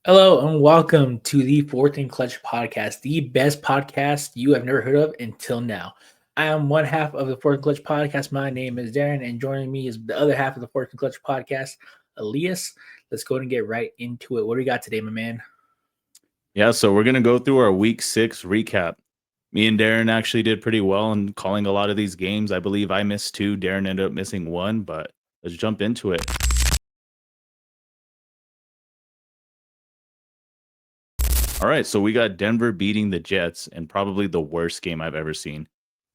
Hello and welcome to the Fourth and Clutch podcast, the best podcast you have never heard of until now. I am one half of the Fourth and Clutch podcast. My name is Darren, and joining me is the other half of the Fourth and Clutch podcast, Elias. Let's go ahead and get right into it. What do we got today, my man? Yeah, so we're going to go through our week 6 recap. Me and Darren actually did pretty well in calling a lot of these games. I believe I missed 2. Darren ended up missing 1, but let's jump into it. All right, so we got Denver beating the Jets and probably the worst game I've ever seen.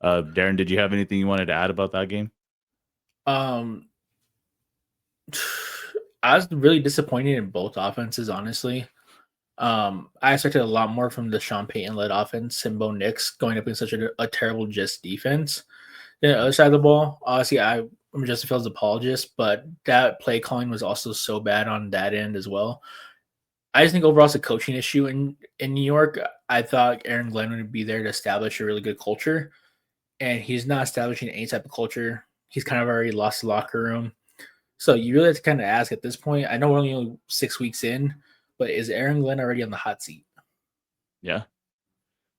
Darren, did you have anything you wanted to add about that game? Um, I was really disappointed in both offenses, honestly. I expected a lot more from the Sean Payton led offense and Bo Nix going up in such a terrible Jets defense. The other side of the ball, obviously, I'm a Justin Fields apologist, but that play calling was also so bad on that end as well. I just think overall it's a coaching issue in New York. I thought Aaron Glenn would be there to establish a really good culture, and he's not establishing any type of culture. He's kind of already lost the locker room. So you really have to kind of ask at this point. I know we're only 6 weeks in, but is Aaron Glenn already on the hot seat? Yeah.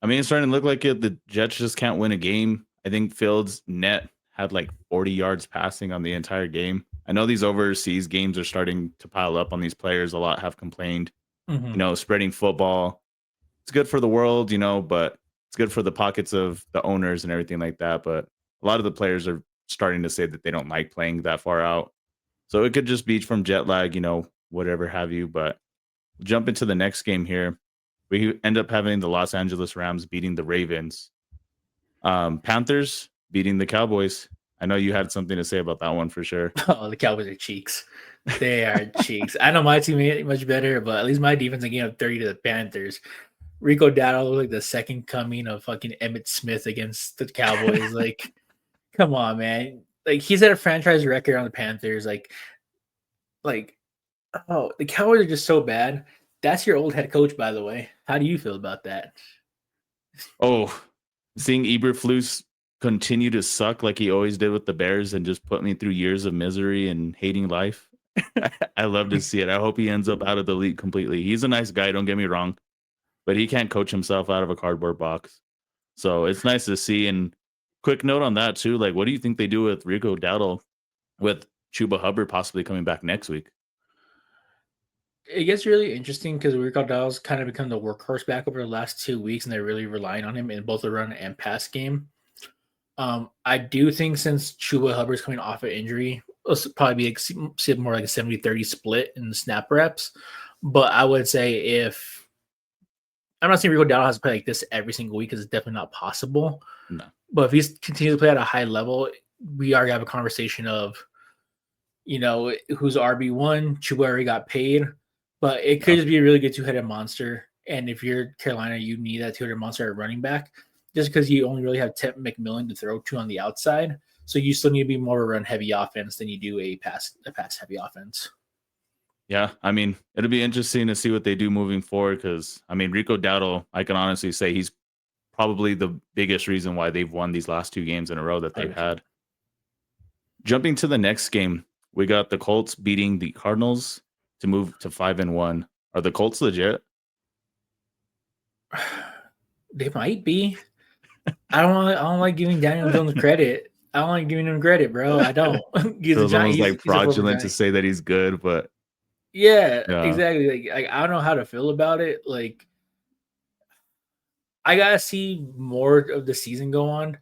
I mean, it's starting to look like it. The Jets just can't win a game. I think Fields net had like 40 yards passing on the entire game. I know these overseas games are starting to pile up on these players. A lot have complained, spreading football. It's good for the world, but it's good for the pockets of the owners and everything like that. But a lot of the players are starting to say that they don't like playing that far out. So it could just be from jet lag, whatever have you. But jump into the next game here. We end up having the Los Angeles Rams beating the Ravens. Panthers beating the Cowboys. I know you had something to say about that one for sure. Oh, the Cowboys are cheeks. They are cheeks. I know my team ain't much better, but at least my defense gave up 30 to the Panthers. Rico Dowdle looked like the second coming of fucking Emmett Smith against the Cowboys. Like, come on, man. Like, he's at a franchise record on the Panthers. Oh, the Cowboys are just so bad. That's your old head coach, by the way. How do you feel about that? Oh, seeing Eberflus continue to suck like he always did with the Bears and just put me through years of misery and hating life. I love to see it. I hope he ends up out of the league completely. He's a nice guy, don't get me wrong, but he can't coach himself out of a cardboard box. So it's nice to see. And quick note on that too, like what do you think they do with Rico Dowdle with Chuba Hubbard possibly coming back next week? It gets really interesting because Rico Dowdle's kind of become the workhorse back over the last 2 weeks, and they're really relying on him in both the run and pass game. I do think since Chuba Hubbard's coming off an injury, it'll probably be more like a 70-30 split in the snap reps. But I would say if I'm not saying Rico Dowdle has to play like this every single week because it's definitely not possible. No. But if he continues to play at a high level, we already have a conversation of, who's RB1. Chuba already got paid, but it could just be a really good two-headed monster. And if you're Carolina, you need that two-headed monster at running back. Just because you only really have Tip McMillan to throw to on the outside. So you still need to be more of a run-heavy offense than you do a pass-heavy offense. Yeah, I mean, it'll be interesting to see what they do moving forward because, I mean, Rico Dowdle, I can honestly say he's probably the biggest reason why they've won these last 2 games in a row that they've had. Jumping to the next game, we got the Colts beating the Cardinals to move to 5-1. Are the Colts legit? They might be. I don't like giving Daniel Jones credit. I don't like giving him credit, bro. I don't. He's almost like fraudulent to say that he's good, but yeah, exactly. Like I don't know how to feel about it. Like I gotta see more of the season go on.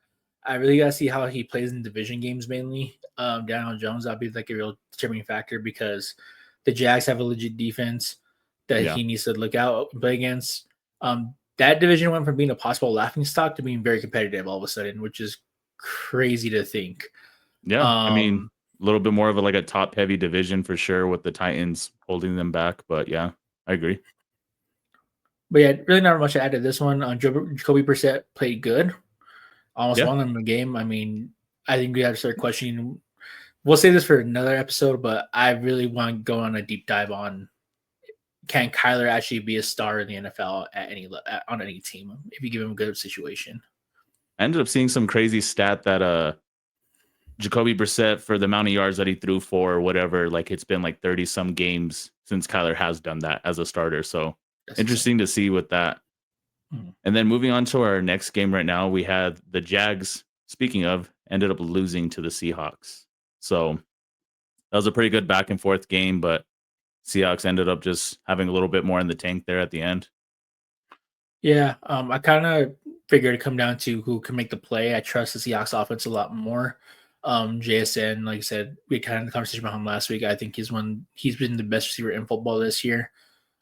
I really gotta see how he plays in division games mainly. Daniel Jones, that'll be like a real determining factor because the Jags have a legit defense that he needs to look out and play against. That division went from being a possible laughing stock to being very competitive all of a sudden, which is crazy to think. Yeah, I mean, a little bit more of a top heavy division for sure with the Titans holding them back, but yeah, I agree. But yeah, really not much to add to this one. Jacoby Brissett played good, almost won them in the game. I mean, I think we have to start questioning. We'll save this for another episode, but I really want to go on a deep dive on can Kyler actually be a star in the NFL on any team if you give him a good situation. I ended up seeing some crazy stat that Jacoby Brissett, for the amount of yards that he threw for or whatever, like it's been like 30 some games since Kyler has done that as a starter. So That's interesting insane. to see with that. Mhm. And then moving on to our next game right now, we had the Jags, speaking of, ended up losing to the Seahawks. So that was a pretty good back and forth game, but Seahawks ended up just having a little bit more in the tank there at the end. Yeah, I kind of figured it'd come down to who can make the play. I trust the Seahawks offense a lot more. JSN, like I said, we kind of had the conversation about him last week. I think he's been the best receiver in football this year.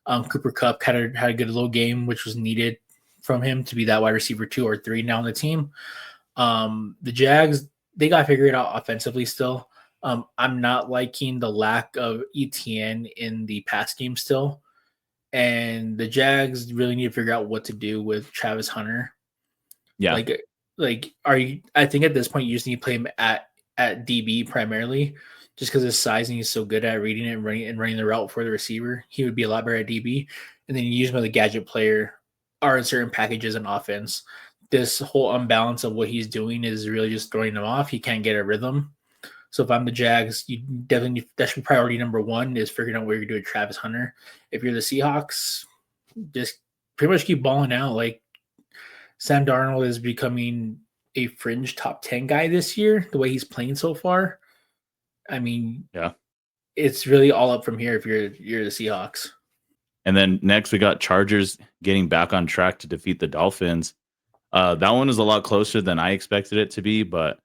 Cooper Cup kind of had a good little game, which was needed from him to be that wide receiver 2 or 3 now on the team. The Jags, they got to figure it out offensively still. I'm not liking the lack of ETN in the pass game still. And the Jags really need to figure out what to do with Travis Hunter. Yeah. Like, are you? I think at this point you just need to play him at DB primarily, just because his size and he's so good at reading it and running the route for the receiver. He would be a lot better at DB, and then you use him as a gadget player or in certain packages and offense. This whole unbalance of what he's doing is really just throwing him off. He can't get a rhythm. So if I'm the Jags, you definitely that should be priority number one is figuring out what you're doing with Travis Hunter. If you're the Seahawks, just pretty much keep balling out. Like Sam Darnold is becoming a fringe top 10 guy this year, the way he's playing so far. I mean, Yeah. it's really all up from here if you're the Seahawks. And then next we got Chargers getting back on track to defeat the Dolphins. That one is a lot closer than I expected it to be, but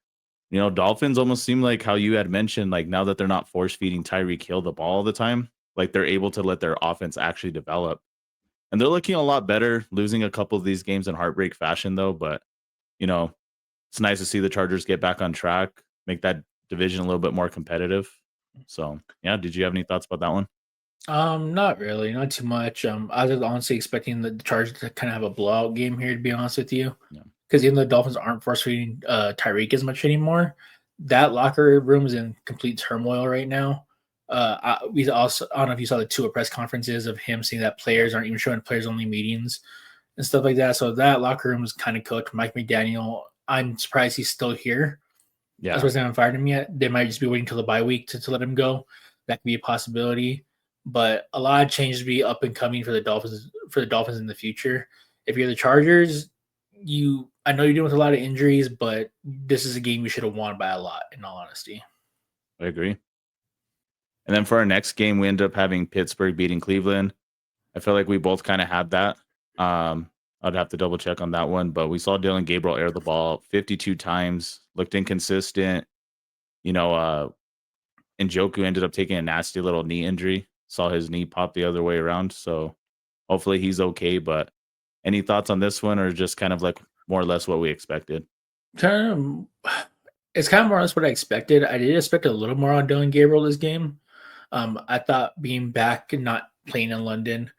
Dolphins almost seem like how you had mentioned, like now that they're not force feeding Tyreek Hill the ball all the time, like they're able to let their offense actually develop. And they're looking a lot better, losing a couple of these games in heartbreak fashion though. But, you know, it's nice to see the Chargers get back on track, make that division a little bit more competitive. So yeah, did you have any thoughts about that one? Not really, not too much. I was honestly expecting the Chargers to kind of have a blowout game here, to be honest with you. Yeah. Because even though the Dolphins aren't force feeding Tyreek as much anymore, that locker room is in complete turmoil right now. We also I don't know if you saw the two press conferences of him saying that players aren't even showing players only meetings and stuff like that. So that locker room is kind of cooked. Mike McDaniel, I'm surprised he's still here. That's Yeah. why they haven't fired him yet. They might just be waiting till the bye week to let him go. That could be a possibility. But a lot of changes be up and coming for the Dolphins in the future. If you're the Chargers, I know you're dealing with a lot of injuries, but this is a game you should have won by a lot, in all honesty. I agree. And then for our next game, we ended up having Pittsburgh beating Cleveland. I feel like we both kind of had that. I'd have to double check on that one, but we saw Dylan Gabriel air the ball 52 times, looked inconsistent. Njoku ended up taking a nasty little knee injury. Saw his knee pop the other way around. So hopefully he's okay. But any thoughts on this one, or just kind of like more or less what we expected? It's kind of more or less what I expected. I did expect a little more on Dylan Gabriel this game. I thought being back and not playing in London,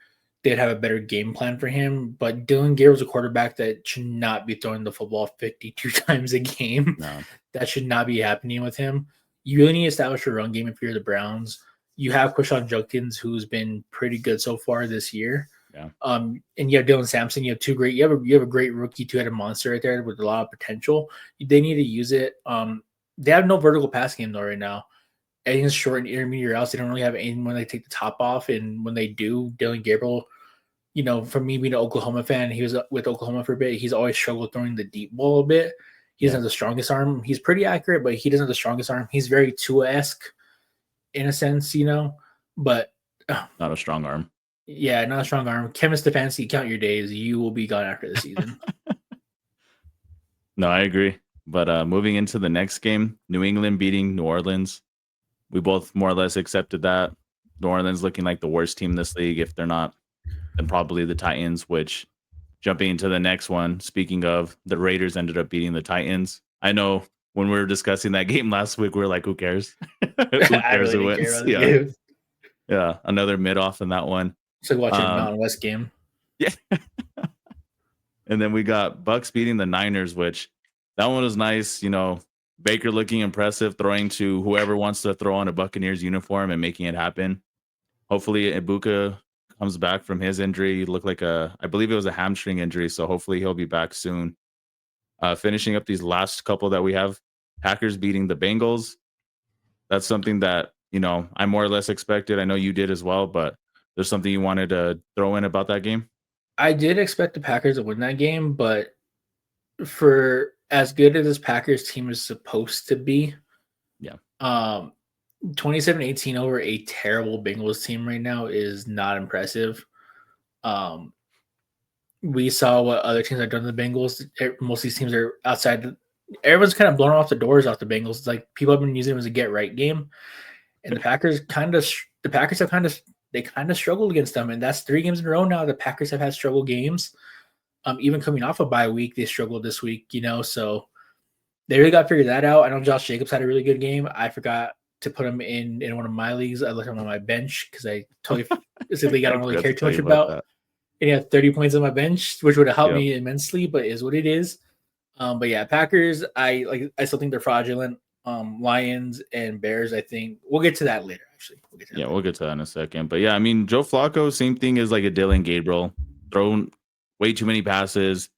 they'd have a better game plan for him. But Dylan Gabriel's a quarterback that should not be throwing the football 52 times a game. No. That should not be happening with him. You really need to establish a run game if you're the Browns. You have Quishon Judkins, who's been pretty good so far this year. Yeah. And you have Dylan Sampson. You have a great rookie two-headed monster right there with a lot of potential. They need to use it. They have no vertical pass game though right now. Everything's short and intermediate routes. They don't really have anyone they take the top off. And when they do, Dylan Gabriel, for me being an Oklahoma fan, he was with Oklahoma for a bit. He's always struggled throwing the deep ball a bit. He doesn't have the strongest arm. He's pretty accurate, but he doesn't have the strongest arm. He's very Tua-esque in a sense, but not a strong arm. Yeah, not a strong arm. Kevin Stefanski, count your days. You will be gone after the season. No, I agree. But moving into the next game, New England beating New Orleans. We both more or less accepted that. New Orleans looking like the worst team in this league. If they're not, then probably the Titans, which jumping into the next one, speaking of, the Raiders ended up beating the Titans. I know when we were discussing that game last week, we were like, who cares? Who cares who wins? Yeah, another mid-off in that one. It's like watching a Mountain West game. Yeah. And then we got Bucks beating the Niners, which that one was nice. Baker looking impressive, throwing to whoever wants to throw on a Buccaneers uniform and making it happen. Hopefully Ibuka comes back from his injury. It looked like I believe it was a hamstring injury, so hopefully he'll be back soon. Finishing up these last couple that we have, Packers beating the Bengals. That's something that, I more or less expected. I know you did as well, but there's something you wanted to throw in about that game? I did expect the Packers to win that game, but for as good as this Packers team is supposed to be, Yeah. 27-18 over a terrible Bengals team right now is not impressive. We saw what other teams have done to the Bengals. Most of these teams are outside. Everyone's kind of blown off the doors off the Bengals. It's like people have been using them as a get right game, and the Packers have kind of struggled against them, and that's 3 games in a row now. The Packers have had struggle games. Even coming off a bye week, they struggled this week. So they really got to figure that out. I know Josh Jacobs had a really good game. I forgot to put him in one of my leagues. I left him on my bench because I totally it's a league I don't really care too much about. That. And he had 30 points on my bench, which would have helped me immensely, but is what it is. But yeah, Packers, I still think they're fraudulent. Lions and Bears, I think we'll get to that later. Actually, we'll get to that in a second. But yeah, I mean, Joe Flacco, same thing as like a Dylan Gabriel, thrown way too many passes.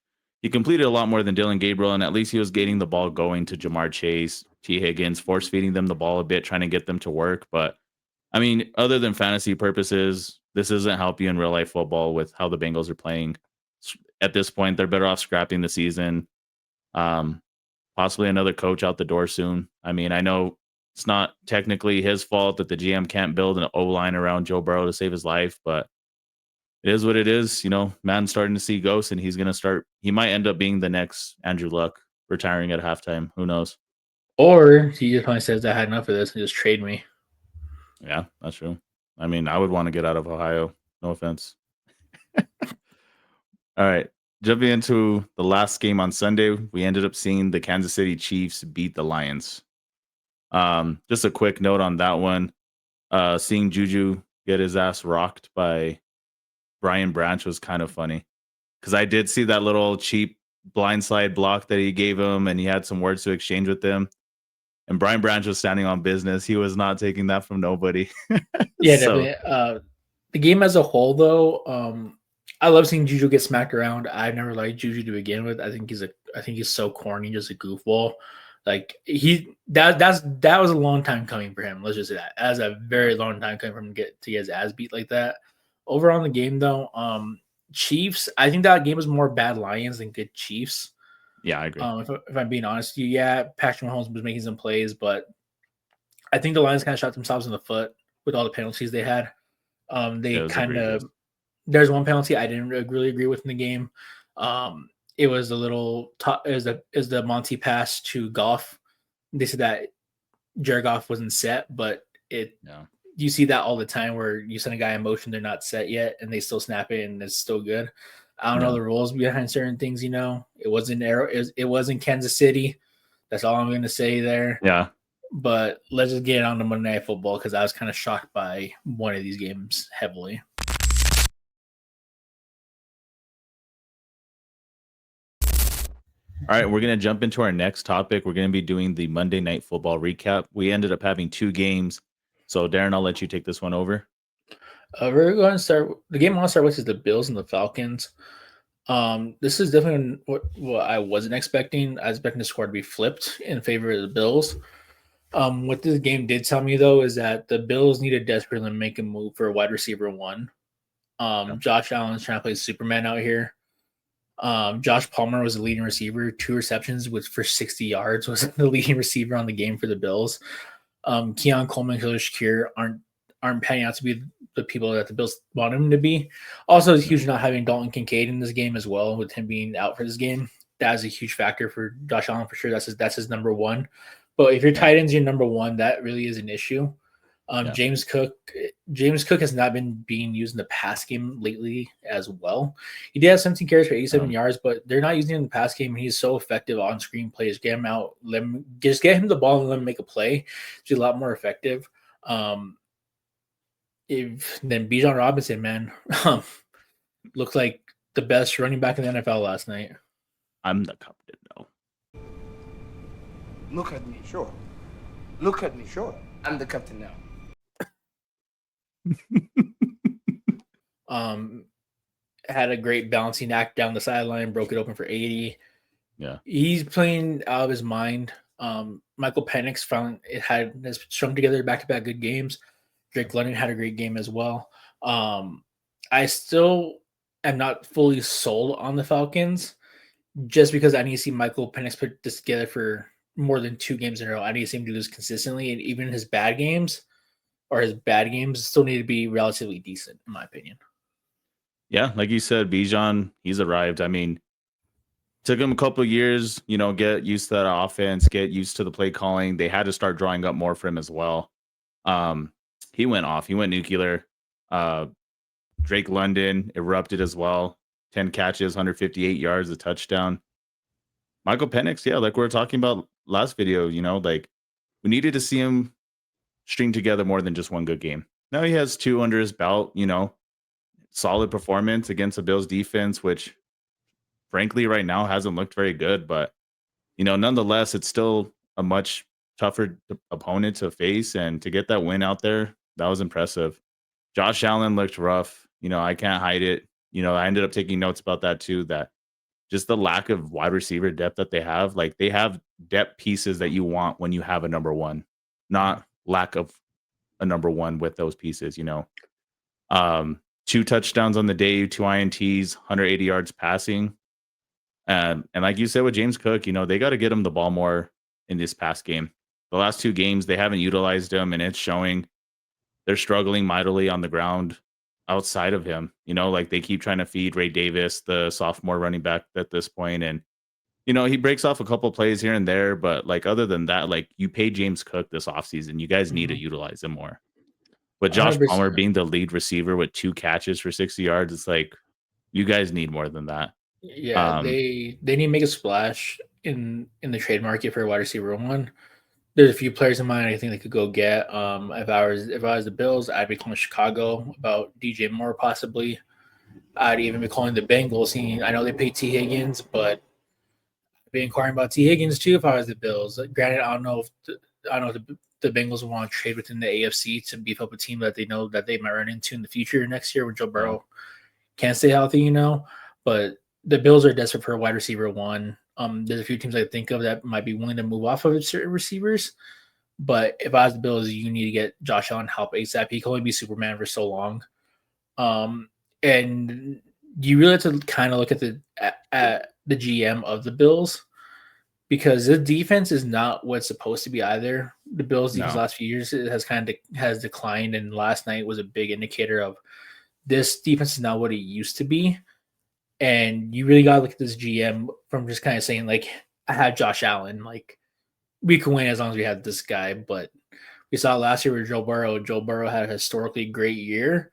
He completed a lot more than Dylan Gabriel, and at least he was getting the ball going to Jamar Chase, T. Higgins, force feeding them the ball a bit, trying to get them to work. But I mean, other than fantasy purposes, this doesn't help you in real life football with how the Bengals are playing. At this point, they're better off scrapping the season. Possibly another coach out the door soon. I mean, I know it's not technically his fault that the GM can't build an O-line around Joe Burrow to save his life, but it is what it is. Man's starting to see ghosts, and he might end up being the next Andrew Luck, retiring at halftime. Who knows? Or he just probably says, I had enough of this and just trade me. Yeah, that's true. I mean, I would want to get out of Ohio. No offense. All right. Jumping into the last game on Sunday, we ended up seeing the Kansas City Chiefs beat the Lions. Just a quick note on that one. Seeing Juju get his ass rocked by Brian Branch was kind of funny, because I did see that little cheap blindside block that he gave him, and he had some words to exchange with him. And Brian Branch was standing on business. He was not taking that from nobody. Yeah, definitely. The game as a whole, though, I love seeing Juju get smacked around. I've never liked Juju to begin with. I think he's so corny, just a goofball. Like that was a long time coming for him. Let's just say that. That's a very long time coming for him to get his ass beat like that. Overall in the game, though, Chiefs. I think that game was more bad Lions than good Chiefs. Yeah, I agree. If I'm being honest with you, yeah, Patrick Mahomes was making some plays, but I think the Lions kind of shot themselves in the foot with all the penalties they had. There's one penalty I didn't really agree with in the game. It was the Monty pass to Goff. They said that Jared Goff wasn't set, but you see that all the time where you send a guy in motion, they're not set yet, and they still snap it, and it's still good. I don't know the rules behind certain things. It wasn't it was in Kansas City. That's all I'm going to say there. Yeah. But let's just get on to Monday Night Football, because I was kind of shocked by one of these games heavily. All right, we're going to jump into our next topic. We're going to be doing the Monday Night Football recap. We ended up having 2 games. So, Darren, I'll let you take this one over. We're going to start. The game I want to start with is the Bills and the Falcons. This is definitely what I wasn't expecting. I was expecting the score to be flipped in favor of the Bills. What this game did tell me, though, is that the Bills needed desperately to make a move for a wide receiver 1. Josh Allen's trying to play Superman out here. Josh Palmer was the leading receiver, 2 receptions for 60 yards, was the leading receiver on the game for the Bills. Keon Coleman and Khalil Shakir aren't panning out to be the people that the Bills want him to be. Also, it's huge not having Dalton Kincaid in this game as well, with him being out for this game. That is a huge factor for Josh Allen for sure. That's his number 1. But if your tight end's your number 1, that really is an issue. James Cook has not been being used in the pass game lately as well. He did have 17 carries for 87 yards, but they're not using him in the pass game. And he's so effective on screen plays. Get him out, just get him the ball and let him make a play. He's a lot more effective. Then Bijan Robinson, man, looked like the best running back in the NFL last night. I'm the captain now. Look at me, sure. Look at me, sure. I'm the captain now. Had a great balancing act down the sideline, broke it open for 80. Yeah. He's playing out of his mind. Michael Penix has strung together back-to-back good games. Drake London had a great game as well. I still am not fully sold on the Falcons just because I need to see Michael Penix put this together for more than 2 games in a row. I need to see him do this consistently, and even his bad games still need to be relatively decent, in my opinion. Yeah, like you said, Bijan, he's arrived. I mean, took him a couple of years, get used to that offense, get used to the play calling. They had to start drawing up more for him as well. He went off. He went nuclear. Drake London erupted as well. 10 catches, 158 yards, a touchdown. Michael Penix, yeah, like we were talking about last video, like we needed to see him string together more than just one good game. Now he has 2 under his belt, solid performance against the Bills defense, which frankly right now hasn't looked very good, but nonetheless, it's still a much tougher opponent to face, and to get that win out there, that was impressive. Josh Allen looked rough. I can't hide it. I ended up taking notes about that too, that just the lack of wide receiver depth that they have. Like, they have depth pieces that you want when you have a number one, not lack of a number one with those pieces, 2 touchdowns on the day, 2 INTs, 180 yards passing. And like you said with James Cook, they got to get him the ball more in this past game. The last 2 games, they haven't utilized him, and it's showing. They're struggling mightily on the ground outside of him. Like, they keep trying to feed Ray Davis, the sophomore running back at this point. And, he breaks off a couple plays here and there. But, like, other than that, like, you pay James Cook this offseason. You guys need to utilize him more. With Josh 100%. Palmer being the lead receiver with 2 catches for 60 yards, it's like, you guys need more than that. Yeah, they need to make a splash in the trade market for a wide receiver one. There's a few players in mind I think they could go get. If I was the Bills, I'd be calling Chicago about DJ Moore possibly. I'd even be calling the Bengals. I know they pay T Higgins, but I'd be inquiring about T Higgins too if I was the Bills. Granted, I don't know if the Bengals will want to trade within the AFC to beef up a team that they know that they might run into in the future next year when Joe Burrow can't stay healthy, But the Bills are desperate for a wide receiver one. There's a few teams I think of that might be willing to move off of certain receivers. But if I was the Bills, you need to get Josh Allen help ASAP. He can only be Superman for so long. And you really have to kind of look at the GM of the Bills, because the defense is not what's supposed to be either. The Bills these last few years has declined, and last night was a big indicator of this defense is not what it used to be. And you really got to look at this GM from just kind of saying, like, I had Josh Allen. Like, we can win as long as we have this guy. But we saw last year with Joe Burrow. Joe Burrow had a historically great year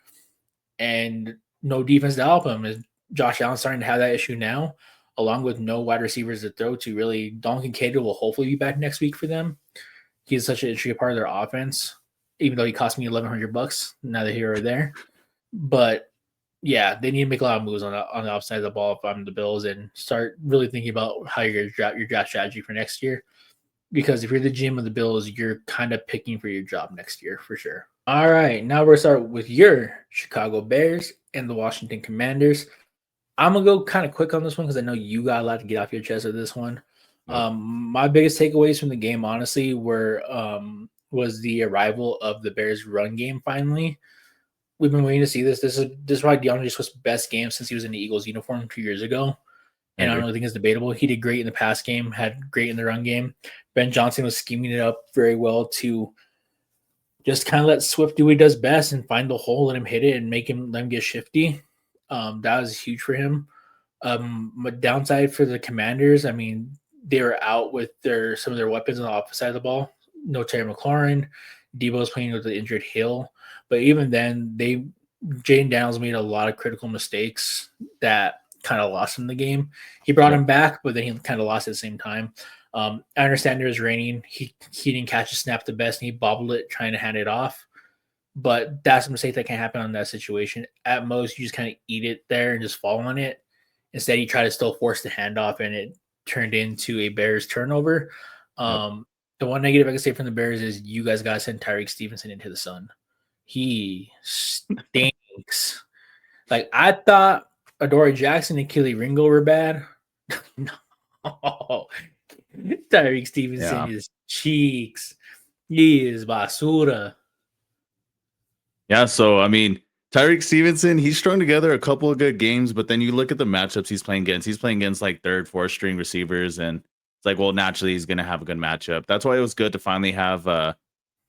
and no defense to help him. And Josh Allen's starting to have that issue now, along with no wide receivers to throw to. Really, Donkey Cato will hopefully be back next week for them. He's such an intricate part of their offense, even though he cost me $1,100, neither here or there. But yeah, they need to make a lot of moves on the upside of the ball if I'm the Bills, and start really thinking about how you're going to your draft strategy for next year. Because if you're the GM of the Bills, you're kind of picking for your job next year for sure. All right, now we're going to start with your Chicago Bears and the Washington Commanders. I'm going to go kind of quick on this one because I know you got a lot to get off your chest with this one. Yep. My biggest takeaways from the game, honestly, was the arrival of the Bears' run game finally. We've been waiting to see this. This is probably DeAndre Swift's best game since he was in the Eagles uniform 2 years ago. And I don't think it's debatable. He did great in the pass game, had great in the run game. Ben Johnson was scheming it up very well to just kind of let Swift do what he does best and find the hole, let him hit it, and let him get shifty. That was huge for him. Downside for the Commanders, I mean, they were out with some of their weapons on the opposite side of the ball. No Terry McLaurin. Debo's playing with the injured Hill. But even then, Jaden Daniels made a lot of critical mistakes that kind of lost him the game. He brought him back, but then he kind of lost at the same time. I understand it was raining. He didn't catch a snap the best, and he bobbled it trying to hand it off. But that's a mistake that can happen on that situation. At most, you just kind of eat it there and just fall on it. Instead, he tried to still force the handoff, and it turned into a Bears turnover. The one negative I can say from the Bears is you guys got to send Tyreek Stevenson into the sun. He stinks. Like, I thought Adoree Jackson and Keely Ringo were bad. No. Tyreek Stevenson is cheeks. He is basura. Yeah, so I mean, Tyreek Stevenson, he's strung together a couple of good games, but then you look at the matchups he's playing against. He's playing against like third, fourth string receivers, and it's like, well, naturally he's going to have a good matchup. That's why it was good to finally have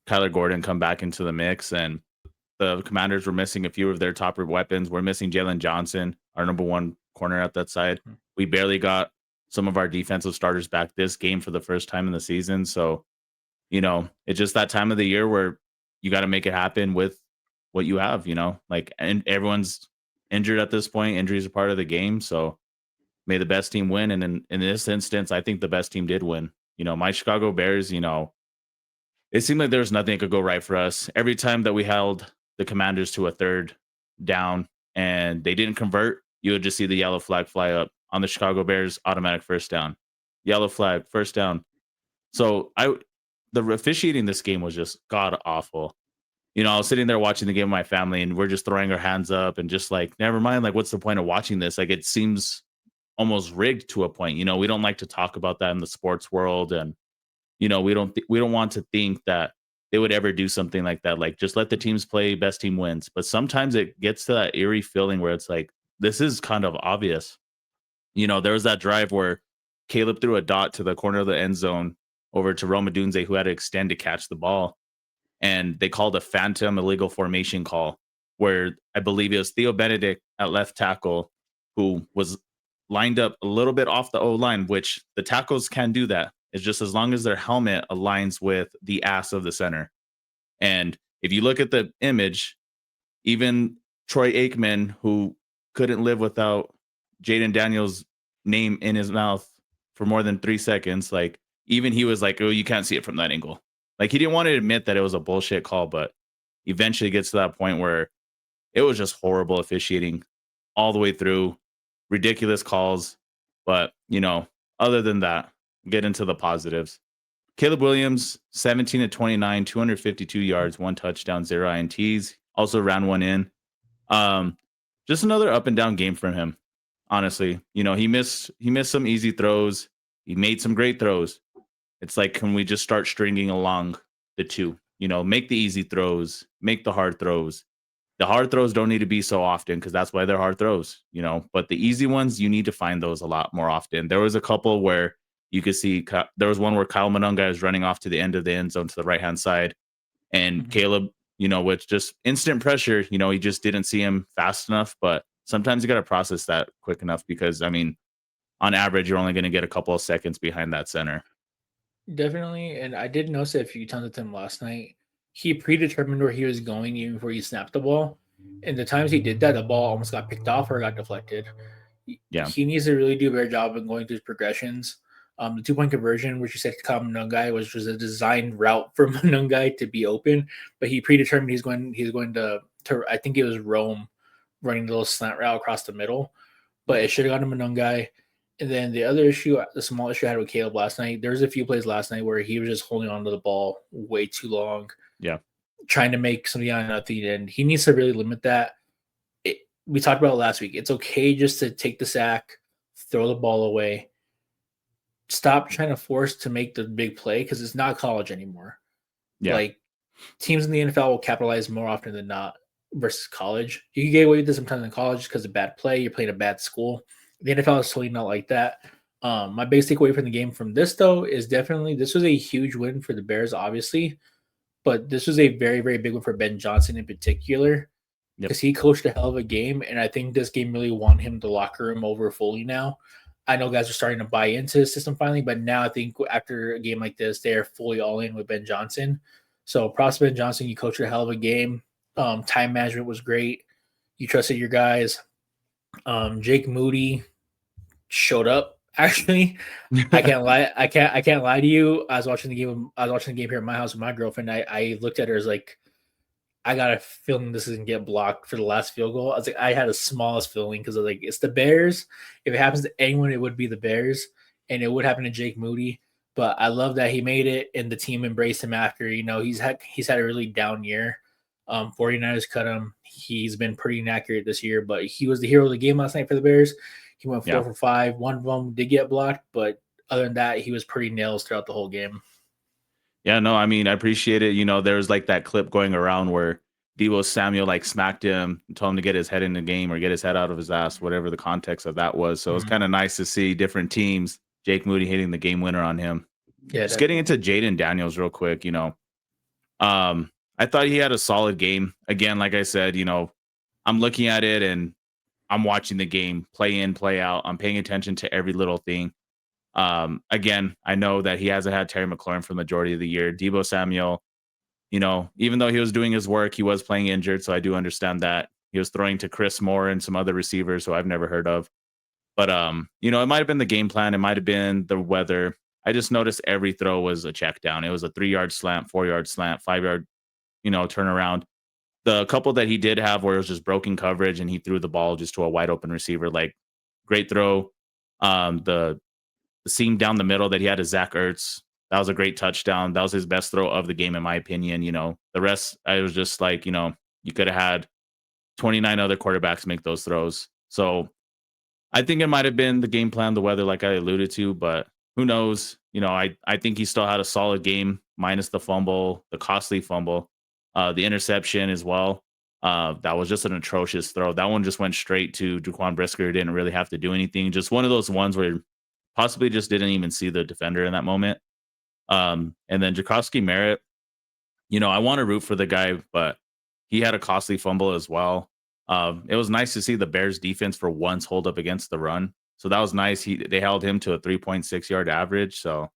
Kyler Gordon come back into the mix, and the Commanders were missing a few of their top weapons. We're missing Jalen Johnson, our number one corner at that side. We barely got some of our defensive starters back this game for the first time in the season. So, it's just that time of the year where you got to make it happen with what you have, like, and everyone's injured at this point. Injuries are part of the game. So may the best team win. And in this instance, I think the best team did win. My Chicago Bears, it seemed like there was nothing that could go right for us. Every time that we held the Commanders to a third down and they didn't convert, you would just see the yellow flag fly up on the Chicago Bears, automatic first down. Yellow flag, first down. So the officiating this game was just god awful. I was sitting there watching the game with my family, and we're just throwing our hands up and just like, never mind. Like, what's the point of watching this? Like, it seems almost rigged to a point. We don't like to talk about that in the sports world, and we don't want to think that they would ever do something like that. Like, just let the teams play, best team wins. But sometimes it gets to that eerie feeling where it's like, this is kind of obvious. There was that drive where Caleb threw a dot to the corner of the end zone over to Roma Dunze, who had to extend to catch the ball. And they called a phantom illegal formation call where I believe it was Theo Benedict at left tackle who was lined up a little bit off the O-line, which the tackles can do that. It's just as long as their helmet aligns with the ass of the center. And if you look at the image, even Troy Aikman, who couldn't live without Jaden Daniels' name in his mouth for more than 3 seconds, like, even he was like, oh, you can't see it from that angle. Like, he didn't want to admit that it was a bullshit call, but eventually gets to that point where it was just horrible officiating all the way through, ridiculous calls. But, other than that, get into the positives. Caleb Williams, 17 to 29, 252 yards, 1 touchdown, 0 INTs. Also ran one in. Just another up and down game from him. Honestly, he missed some easy throws. He made some great throws. It's like, can we just start stringing along the two? Make the easy throws, make the hard throws. The hard throws don't need to be so often because that's why they're hard throws, But the easy ones, you need to find those a lot more often. There was a couple where you could see, there was one where Kyle Monunga is running off to the end of the end zone to the right-hand side. And Caleb, with just instant pressure, he just didn't see him fast enough. But sometimes you got to process that quick enough because, on average, you're only going to get a couple of seconds behind that center. Definitely. And I did notice it a few times with him last night. He predetermined where he was going even before he snapped the ball. And the times he did that, the ball almost got picked off or got deflected. Yeah. He needs to really do a better job of going through his progressions. The 2-point conversion, which you said to Kyle Monungai, was just a designed route for Monungai to be open, but he predetermined he's going to I think it was Rome running the little slant route across the middle, but it should have gone to Monungai. And then the small issue I had with Caleb last night, there was a few plays last night where he was just holding on to the ball way too long. Yeah. Trying to make something out of nothing. And he needs to really limit that. We talked about it last week. It's okay just to take the sack, throw the ball away. Stop trying to force to make the big play because it's not college anymore. Yeah. Like, teams in the NFL will capitalize more often than not versus college. You can get away with this sometimes in college because of bad play. You're playing a bad school. The NFL is totally not like that. My biggest takeaway from the game from this, though, is definitely this was a huge win for the Bears, obviously, but this was a very, very big one for Ben Johnson in particular because he coached a hell of a game, and I think this game really won him the locker room over fully now. I know guys are starting to buy into the system finally, but now I think after a game like this, they're fully all in with Ben Johnson. So props to Ben Johnson. You coached a hell of a game. Time management was great. You trusted your guys. Jake Moody showed up. Actually, I can't lie. I can't lie to you. I was watching the game here at my house with my girlfriend. I looked at her as like, I got a feeling this is gonna get blocked for the last field goal. I was like, I had the smallest feeling because I was like, it's the Bears. If it happens to anyone, it would be the Bears, and it would happen to Jake Moody. But I love that he made it, and the team embraced him after. He's had a really down year. 49ers cut him. He's been pretty inaccurate this year, but he was the hero of the game last night for the Bears. He went 4 for 5. One of them did get blocked, but other than that, he was pretty nails throughout the whole game. Yeah, no, I mean, I appreciate it. There was like that clip going around where Deebo Samuel like smacked him and told him to get his head in the game or get his head out of his ass, whatever the context of that was. So it was kind of nice to see different teams, Jake Moody hitting the game winner on him. Yeah, just getting into Jaden Daniels real quick, I thought he had a solid game. Again, like I said, I'm looking at it and I'm watching the game play in, play out. I'm paying attention to every little thing. Again, I know that he hasn't had Terry McLaurin for the majority of the year. Deebo Samuel, even though he was doing his work, he was playing injured. So I do understand that. He was throwing to Chris Moore and some other receivers who I've never heard of. But, it might have been the game plan. It might have been the weather. I just noticed every throw was a check down. It was a 3-yard slant, 4-yard slant, 5-yard, turnaround. The couple that he did have where it was just broken coverage and he threw the ball just to a wide open receiver, like great throw. The seam down the middle that he had to Zach Ertz, that was a great touchdown. That was his best throw of the game, in my opinion. The rest, I was just like, you could have had 29 other quarterbacks make those throws. So I think it might have been the game plan, the weather, like I alluded to, but who knows? I think he still had a solid game, minus the fumble, the costly fumble, the interception as well. That was just an atrocious throw. That one just went straight to Jaquan Brisker. Didn't really have to do anything. Just one of those ones where possibly just didn't even see the defender in that moment. And then Jacoski Merritt, I want to root for the guy, but he had a costly fumble as well. It was nice to see the Bears defense for once hold up against the run. So that was nice. They held him to a 3.6 yard average. So,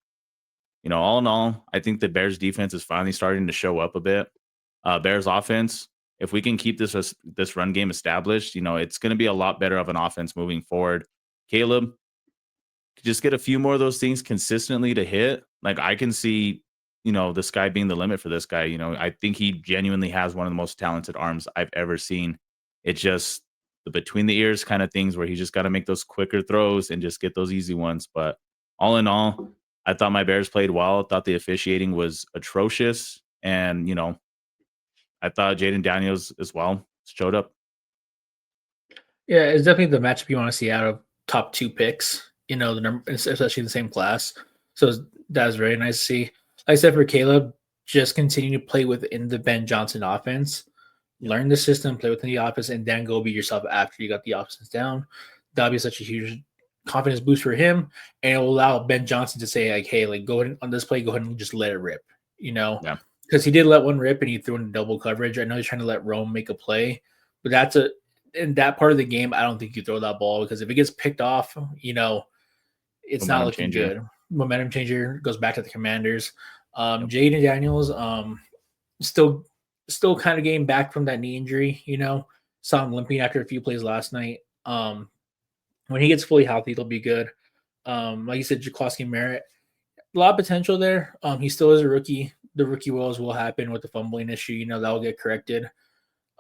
all in all, I think the Bears defense is finally starting to show up a bit. Bears offense, if we can keep this run game established, it's going to be a lot better of an offense moving forward. Caleb, just get a few more of those things consistently to hit. Like I can see, the sky being the limit for this guy. I think he genuinely has one of the most talented arms I've ever seen. It's just the between the ears kind of things where he just got to make those quicker throws and just get those easy ones. But all in all, I thought my Bears played well. I thought the officiating was atrocious. And, I thought Jaden Daniels as well showed up. Yeah, it's definitely the matchup you want to see out of top 2 picks, the number, especially in the same class. So that's very nice to see. Like I said, for Caleb, just continue to play within the Ben Johnson offense. Learn the system, play within the offense, and then go be yourself after you got the offense down. That'll be such a huge confidence boost for him, and it will allow Ben Johnson to say, like, hey, like, go ahead on this play, go ahead and just let it rip, Yeah. Because he did let one rip and he threw in double coverage. I know he's trying to let Rome make a play, but in that part of the game, I don't think you throw that ball because if it gets picked off, it's not looking good. Momentum changer goes back to the Commanders. Jaden Daniels, still kind of getting back from that knee injury, saw him limping after a few plays last night. When he gets fully healthy, it'll be good. Like you said, Jaquaski Merritt, a lot of potential there. He still is a rookie. The rookie woes will happen with the fumbling issue, that will get corrected.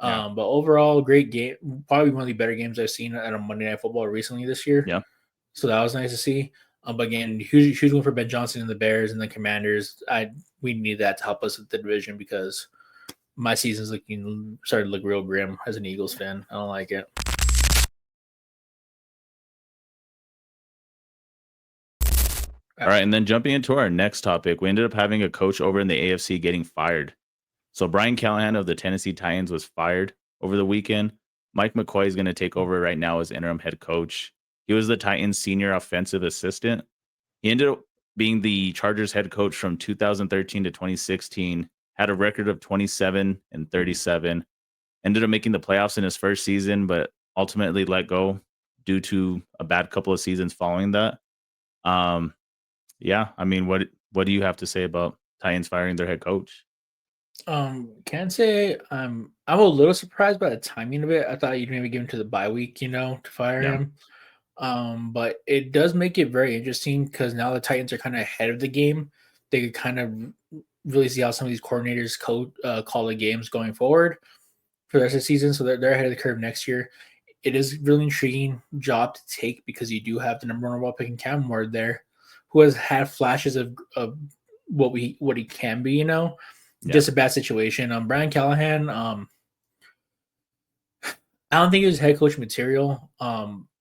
But overall, great game. Probably one of the better games I've seen at a Monday Night Football recently this year. Yeah. So that was nice to see. But again, huge win for Ben Johnson and the Bears and the Commanders. We need that to help us with the division because my season's starting to look real grim as an Eagles fan. I don't like it. All right, and then jumping into our next topic, we ended up having a coach over in the AFC getting fired. So Brian Callahan of the Tennessee Titans was fired over the weekend. Mike McCoy is going to take over right now as interim head coach. He was the Titans' senior offensive assistant. He ended up being the Chargers head coach from 2013 to 2016, had a record of 27-37, ended up making the playoffs in his first season, but ultimately let go due to a bad couple of seasons following that. Yeah, I mean, what do you have to say about Titans firing their head coach? Can't say I'm a little surprised by the timing of it. I thought you'd maybe give him to the bye week, to fire him. But it does make it very interesting because now the Titans are kind of ahead of the game. They could kind of really see how some of these coordinators call the games going forward for the rest of the season. So they're ahead of the curve next year. It is really intriguing job to take because you do have the number one overall pick in Cam Ward there, who has had flashes of what he can be, Just a bad situation. Brian Callahan, I don't think he was head coach material.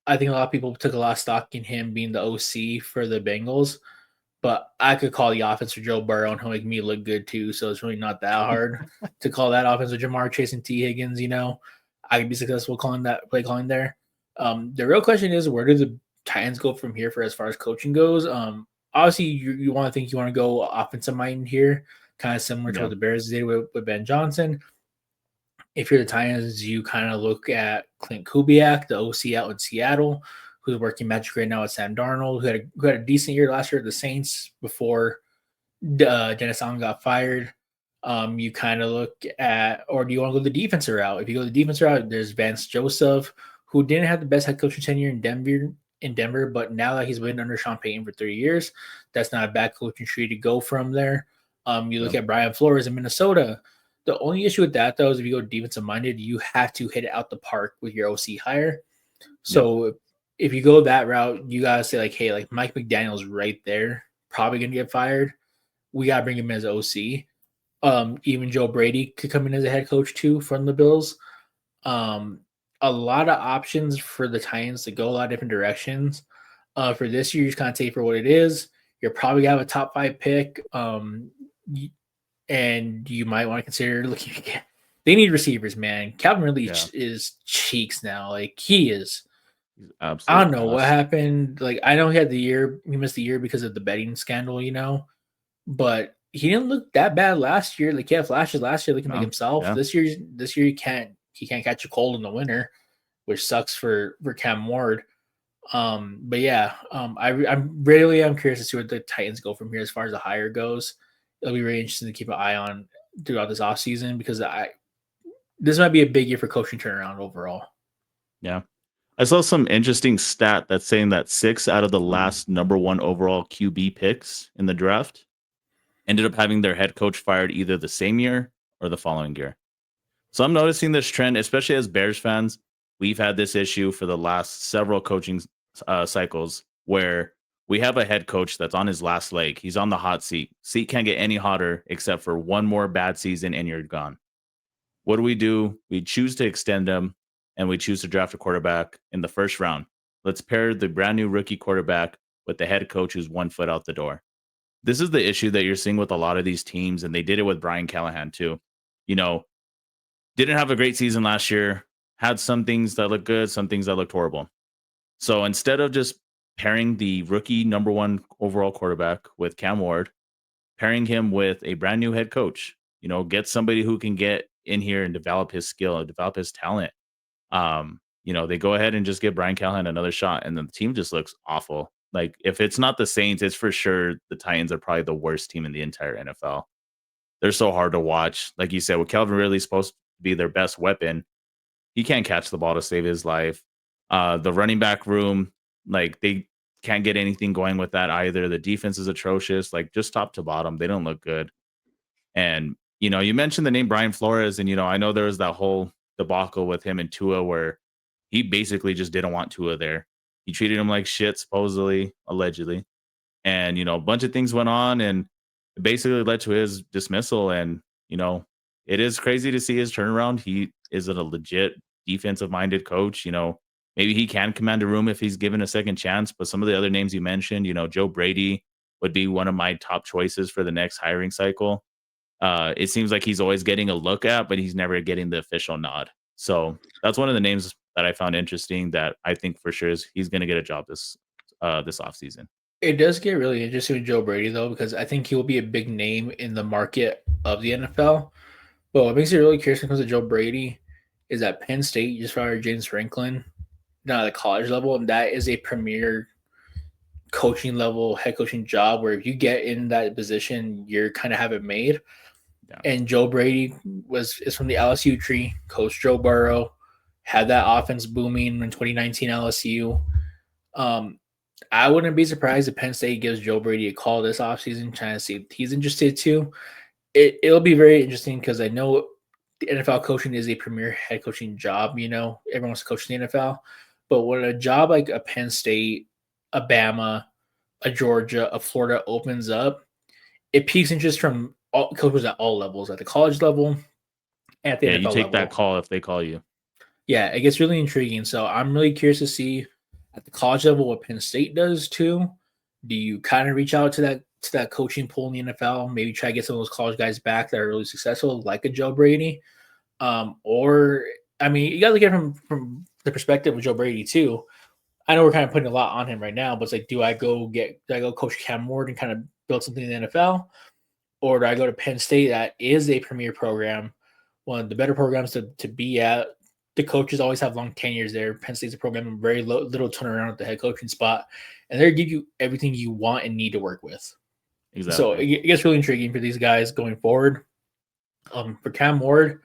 I think a lot of people took a lot of stock in him being the OC for the Bengals, but I could call the offense for Joe Burrow and he'll make me look good too. So it's really not that hard to call that offense with Jamar Chase and T. Higgins. I could be successful calling that play calling there. The real question is, where do the Titans go from here for as far as coaching goes? Obviously, you want to go offensive mind here, kind of similar to what the Bears did with Ben Johnson. If you're the Titans, you kind of look at Clint Kubiak, the OC out in Seattle, who's working magic right now with Sam Darnold, who had a decent year last year at the Saints before Dennis Allen got fired. You kind of look at, or do you want to go the defensive route? If you go the defensive route, there's Vance Joseph, who didn't have the best head coaching tenure in Denver, but now that he's been under Sean Payton for 3 years, that's not a bad coaching tree to go from there. You look at Brian Flores in Minnesota. The only issue with that, though, is if you go defensive minded, you have to hit it out the park with your OC hire. So if you go that route, you gotta say like, hey, like Mike McDaniel's right there, probably gonna get fired. We gotta bring him in as OC. Even Joe Brady could come in as a head coach too from the Bills. A lot of options for the Titans to go a lot of different directions. For this year, you just kind of take for what it is. You're probably gonna have a top 5 pick. And you might want to consider looking again. They need receivers, man. Calvin Ridley is cheeks now. Like he is. Absolutely. I don't know what happened. Like I know he missed the year because of the betting scandal, but he didn't look that bad last year. Like he had flashes last year looking like himself. Yeah. This year he can't catch a cold in the winter, which sucks for Cam Ward. But yeah, I'm curious to see where the Titans go from here as far as the hire goes. It'll be really interesting to keep an eye on throughout this offseason because this might be a big year for coaching turnaround overall. Yeah. I saw some interesting stat that's saying that 6 out of the last number 1 overall QB picks in the draft ended up having their head coach fired either the same year or the following year. So I'm noticing this trend, especially as Bears fans. We've had this issue for the last several coaching cycles where we have a head coach that's on his last leg. He's on the hot seat. Seat can't get any hotter except for one more bad season and you're gone. What do? We choose to extend him and we choose to draft a quarterback in the first round. Let's pair the brand new rookie quarterback with the head coach who's 1 foot out the door. This is the issue that you're seeing with a lot of these teams, and they did it with Brian Callahan too. Didn't have a great season last year, had some things that looked good, some things that looked horrible. So instead of just pairing the rookie number 1 overall quarterback with Cam Ward, pairing him with a brand new head coach, get somebody who can get in here and develop his skill, develop his talent. They go ahead and just give Brian Callahan another shot, and then the team just looks awful. Like if it's not the Saints, it's for sure the Titans are probably the worst team in the entire NFL. They're so hard to watch. Like you said, with Calvin Ridley supposed to be their best weapon, he can't catch the ball to save his life. The running back room, like they can't get anything going with that either. The defense is atrocious, like just top to bottom. They don't look good. And, you mentioned the name Brian Flores, and, I know there was that whole debacle with him and Tua where he basically just didn't want Tua there. He treated him like shit, supposedly, allegedly. And, a bunch of things went on and it basically led to his dismissal. And, it is crazy to see his turnaround. He is a legit defensive-minded coach. Maybe he can command a room if he's given a second chance. But some of the other names you mentioned, Joe Brady would be one of my top choices for the next hiring cycle. It seems like he's always getting a look at, but he's never getting the official nod. So that's one of the names that I found interesting that I think for sure he's going to get a job this offseason. It does get really interesting with Joe Brady, though, because I think he will be a big name in the market of the NFL. But what makes it really curious when it comes to Joe Brady is that Penn State just fired James Franklin, not at the college level, and that is a premier coaching level, head coaching job where if you get in that position, you're kind of have it made. Yeah. And Joe Brady is from the LSU tree, coach Joe Burrow, had that offense booming in 2019 LSU. I wouldn't be surprised if Penn State gives Joe Brady a call this offseason, trying to see if he's interested too. It'll be very interesting because I know the NFL coaching is a premier head coaching job. Everyone wants to coach in the NFL. But when a job like a Penn State, a Bama, a Georgia, a Florida opens up, it piques interest from all coaches at all levels, at the college level, at the NFL level. You take that call if they call you. Yeah, it gets really intriguing. So I'm really curious to see at the college level, what Penn State does too? Do you kind of reach out to that coaching pool in the NFL? Maybe try to get some of those college guys back that are really successful, like a Joe Brady. Or I mean, you got to look at it from the perspective of Joe Brady too. I know we're kind of putting a lot on him right now, but it's like, do I go coach Cam Ward and kind of build something in the NFL, or do I go to Penn State that is a premier program, one of the better programs to be at? The coaches always have long tenures there. Penn State's a program with very little turnaround at the head coaching spot, and they give you everything you want and need to work with. Exactly. So it gets really intriguing for these guys going forward. For Cam Ward,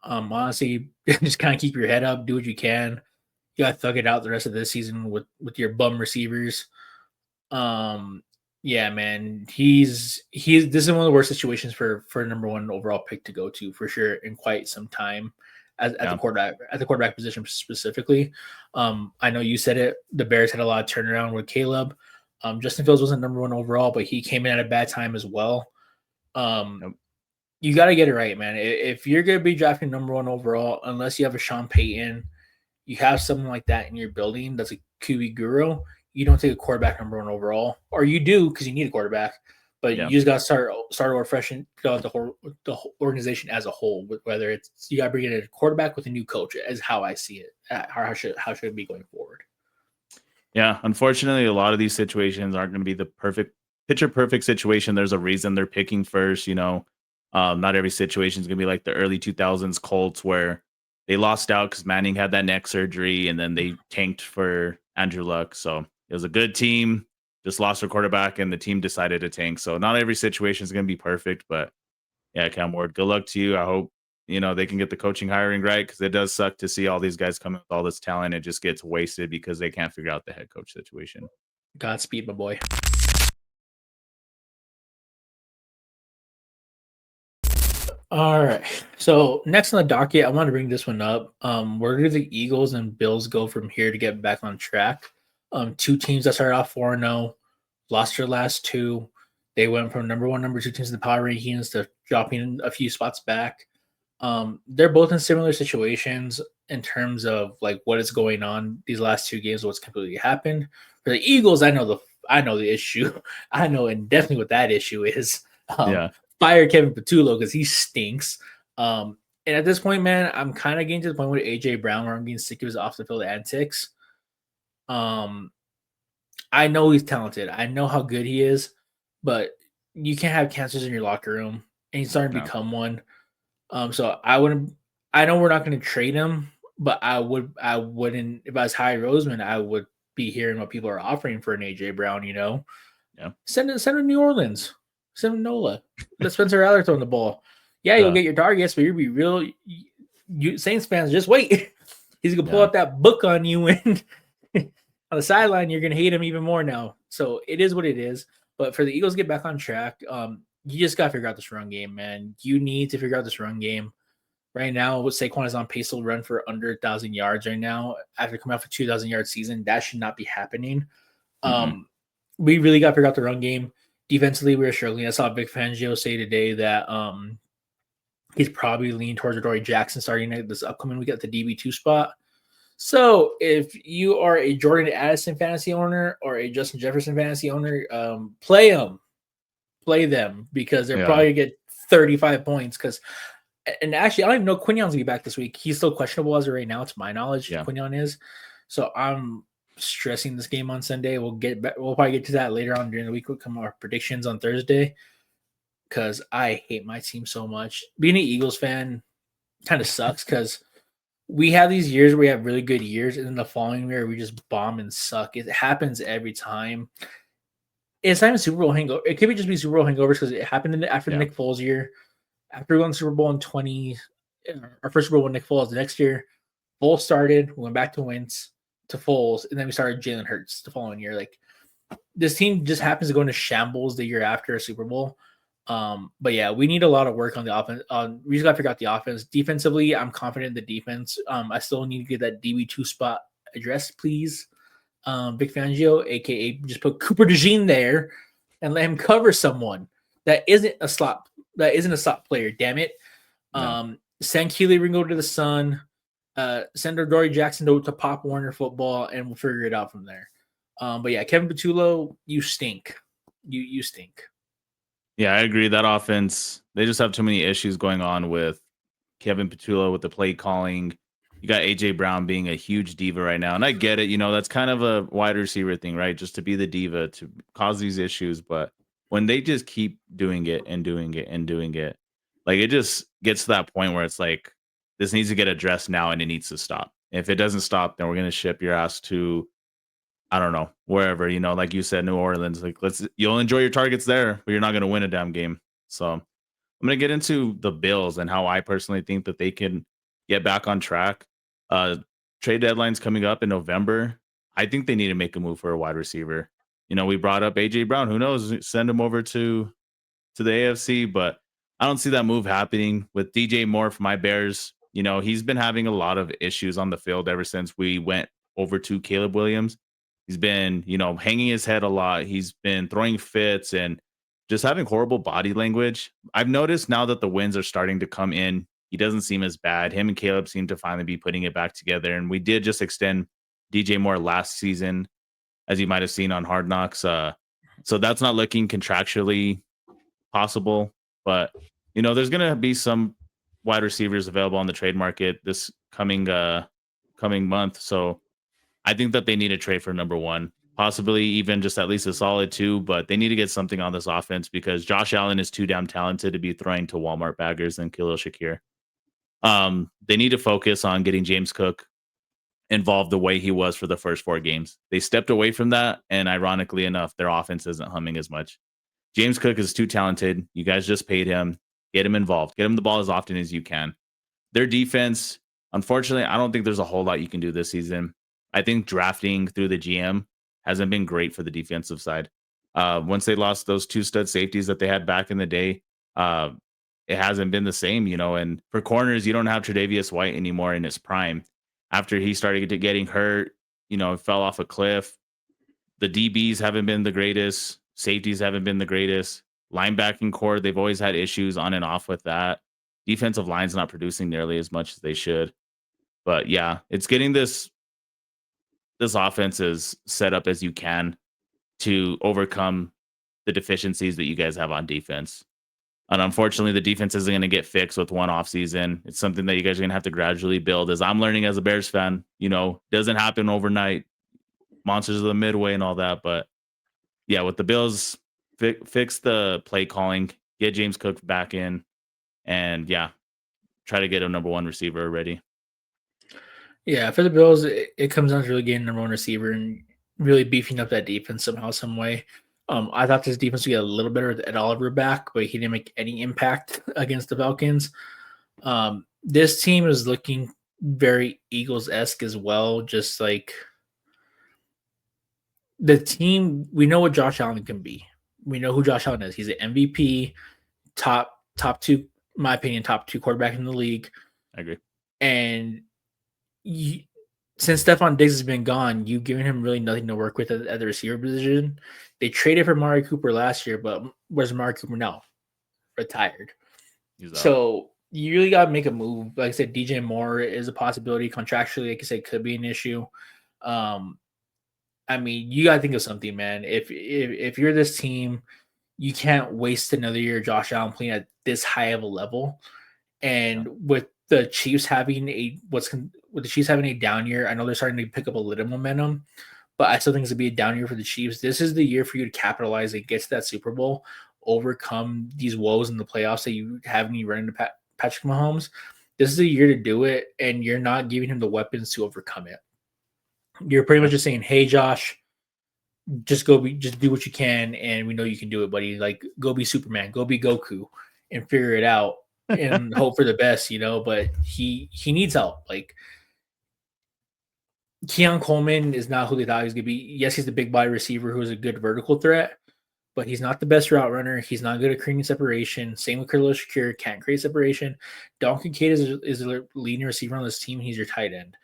honestly, just kind of keep your head up, do what you can. You got to thug it out the rest of this season with your bum receivers. Yeah, man, this is one of the worst situations for a number one overall pick to go to for sure in quite some time at the quarterback position specifically. I know you said it. The Bears had a lot of turnaround with Caleb. Justin Fields wasn't number one overall, but he came in at a bad time as well. You got to get it right, man. If you're going to be drafting number one overall, unless you have a Sean Payton, you have someone like that in your building that's a QB guru, you don't take a quarterback number one overall, or you do because you need a quarterback, but you just got to start over fresh and go the whole organization as a whole. Whether it's you got to bring in a quarterback with a new coach, is how I see it. How should it be going forward? Yeah, unfortunately, a lot of these situations aren't going to be the picture perfect situation. There's a reason they're picking first. Not every situation is going to be like the early 2000s Colts where they lost out because Manning had that neck surgery and then they tanked for Andrew Luck. So it was a good team, just lost their quarterback and the team decided to tank. So not every situation is going to be perfect, but yeah, Cam Ward, good luck to you. I hope, they can get the coaching hiring right, because it does suck to see all these guys come with all this talent. It just gets wasted because they can't figure out the head coach situation. Godspeed, my boy. All right. So next on the docket, I want to bring this one up. Where do the Eagles and Bills go from here to get back on track? Two teams that started off 4-0, lost their last two. They went from number one, number two teams in the power rankings to dropping a few spots back. They're both in similar situations in terms of like what is going on these last two games, what's completely happened. For the Eagles, I know the issue. I know and definitely what that issue is. Fire Kevin Patullo because he stinks. And at this point, man, I'm kind of getting to the point with AJ Brown where I'm getting sick of his off the field antics. I know he's talented. I know how good he is, but you can't have cancers in your locker room, and he's starting to become one. So I know we're not going to trade him, but I wouldn't, if I was Howie Roseman, I would be hearing what people are offering for an AJ Brown, Yeah. Send him to New Orleans. Send him Nola. Let Spencer Rattler throw the ball. Yeah, you'll get your targets, but you'll be real. You Saints fans, just wait. He's going to pull out that book on you, and on the sideline, you're going to hate him even more now. So it is what it is. But for the Eagles to get back on track, you just got to figure out this run game, man. You need to figure out this run game. Right now, Saquon is on pace to run for under 1,000 yards right now. After coming off a 2,000-yard season, that should not be happening. We really got to figure out the run game. Defensively, we're struggling. I saw Vic Fangio say today that he's probably leaning towards Adoree Jackson starting this upcoming week at the DB2 spot. So if you are a Jordan Addison fantasy owner or a Justin Jefferson fantasy owner, play them because they're probably going to get 35 points. And actually, I don't even know Quinion's going to be back this week. He's still questionable as of right now, to my knowledge. Quinion is. So I'm stressing this game on Sunday. We'll probably get to that later on during the week. We'll come our predictions on Thursday because I hate my team so much. Being an Eagles fan kind of sucks because we have these years where we have really good years, and then the following year we just bomb and suck. It happens every time. It's not even Super Bowl hangover. It could be just be Super Bowl hangovers because it happened after the Nick Foles year. After we won the Super Bowl in our first Super Bowl with Nick Foles the next year, Foles started, we went back to Wentz, to Foles, and then we started Jalen Hurts the following year. Like, this team just happens to go into shambles the year after a Super Bowl. But yeah, we need a lot of work on the offense. We just got to figure out the offense. Defensively, I'm confident in the defense. I still need to get that DB2 spot addressed, please. Vic Fangio, aka just put Cooper DeJean there and let him cover someone that isn't a slot player. Damn it. Send Keely Ringo to the Sun. Send Dory Jackson to Pop Warner football, and we'll figure it out from there. But yeah, Kevin Patullo, you stink. You stink. Yeah, I agree. That offense, they just have too many issues going on with Kevin Patullo with the play calling. You got AJ Brown being a huge diva right now. And I get it, that's kind of a wide receiver thing, right? Just to be the diva, to cause these issues. But when they just keep doing it and doing it and doing it, like it just gets to that point where it's like, this needs to get addressed now and it needs to stop. If it doesn't stop, then we're going to ship your ass to, I don't know, wherever, like you said, New Orleans. Like, you'll enjoy your targets there, but you're not going to win a damn game. So I'm going to get into the Bills and how I personally think that they can get back on track. Trade deadline's coming up in November. I think they need to make a move for a wide receiver. We brought up AJ Brown. Who knows? Send him over to the AFC, but I don't see that move happening with DJ Moore for my Bears. He's been having a lot of issues on the field ever since we went over to Caleb Williams. He's been, hanging his head a lot. He's been throwing fits and just having horrible body language. I've noticed now that the wins are starting to come in, he doesn't seem as bad. Him and Caleb seem to finally be putting it back together. And we did just extend DJ Moore last season, as you might have seen on Hard Knocks. So that's not looking contractually possible. But, there's going to be some wide receivers available on the trade market this coming month. So I think that they need a trade for number one, possibly even just at least a solid 2, but they need to get something on this offense because Josh Allen is too damn talented to be throwing to Walmart baggers and Khalil Shakir. They need to focus on getting James Cook involved the way he was for the first 4 games. They stepped away from that, and ironically enough, their offense isn't humming as much. James Cook is too talented. You guys just paid him. Get him involved. Get him the ball as often as you can. Their defense, unfortunately, I don't think there's a whole lot you can do this season. I think drafting through the GM hasn't been great for the defensive side. Once they lost those 2 stud safeties that they had back in the day, it hasn't been the same, and for corners, you don't have Tre'Davious White anymore in his prime. After he started getting hurt, fell off a cliff. The DBs haven't been the greatest. Safeties haven't been the greatest. Linebacking core, they've always had issues on and off with that. Defensive line's not producing nearly as much as they should. But yeah, it's getting this offense as set up as you can to overcome the deficiencies that you guys have on defense. And unfortunately, the defense isn't going to get fixed with one offseason. It's something that you guys are going to have to gradually build. As I'm learning as a Bears fan, doesn't happen overnight. Monsters of the Midway and all that. But yeah, with the Bills, fix the play calling, get James Cook back in, and yeah, try to get a number 1 receiver ready. Yeah, for the Bills, it comes down to really getting number 1 receiver and really beefing up that defense somehow, some way. I thought this defense would get a little better at Oliver back, but he didn't make any impact against the Falcons. This team is looking very Eagles-esque as well. Just like the team, we know what Josh Allen can be. We know who Josh Allen is. He's an MVP, top 2, in my opinion, top 2 quarterback in the league. I agree. And since Stephon Diggs has been gone, you've given him really nothing to work with at the receiver position. They traded for Amari Cooper last year, but where's Amari Cooper now? Retired. So you really got to make a move. Like I said, DJ Moore is a possibility. Contractually, like I said, could be an issue. I mean, you got to think of something, man. If you're this team, you can't waste another year Josh Allen playing at this high of a level. And with the Chiefs having a down year, I know they're starting to pick up a little momentum, but I still think it's going to be a down year for the Chiefs. This is the year for you to capitalize and get to that Super Bowl, overcome these woes in the playoffs that you have when you run into Patrick Mahomes. This is the year to do it, and you're not giving him the weapons to overcome it. You're pretty much just saying, "Hey, Josh, just do what you can, and we know you can do it, buddy. Like, go be Superman, go be Goku, and figure it out." And hope for the best, but he needs help. Like, Keon Coleman is not who they thought he was going to be. Yes, he's the big body receiver who is a good vertical threat, but he's not the best route runner. He's not good at creating separation. Same with Khalil Shakir, can't create separation. Dalton Kincaid is a leading receiver on this team. He's your tight end.